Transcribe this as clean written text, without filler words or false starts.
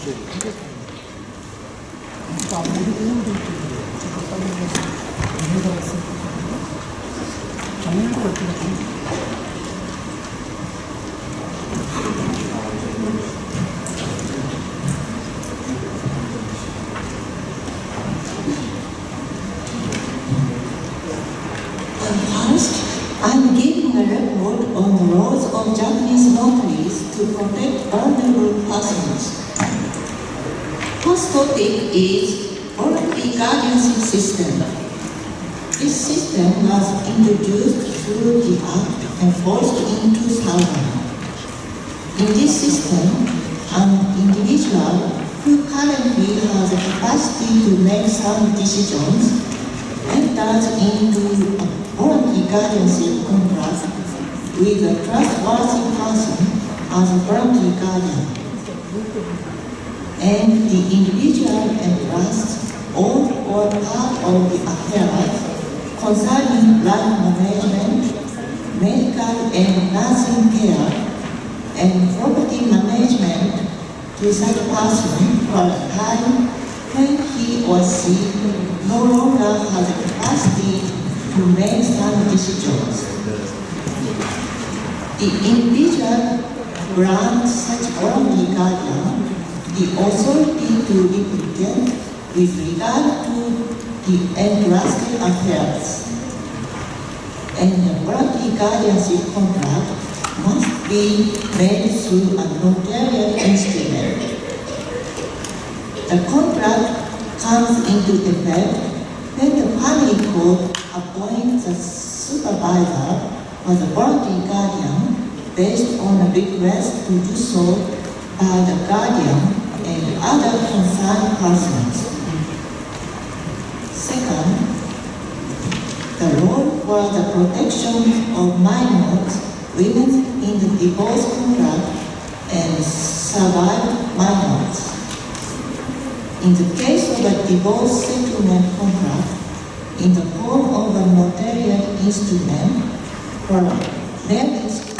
I'm giving a report on the roles of Japanese notaries to protect vulnerable persons. First topic is voluntary guardianship system. This system was introduced through the Act enforced in 2000. In this system, an individual who currently has the capacity to make some decisions enters into a voluntary guardianship contract with a trustworthy person as a voluntary guardian. And the individual entrusts all or part of the affairs concerning life management, medical and nursing care, and property management to such person for a time when he or she no longer has the capacity to make some decisions. The individual grants such voluntary guardian the authority to represent with regard to the entrusted affairs. And the voluntary guardianship contract must be made through a notarial instrument. The contract comes into effect when the family court appoints a supervisor as a voluntary guardian based on a request to do so by the guardian and other concerned persons. Second, the role for the protection of minors, women in the divorce contract, and survived minors. In the case of a divorce settlement contract, in the form of a notarial instrument, for marriage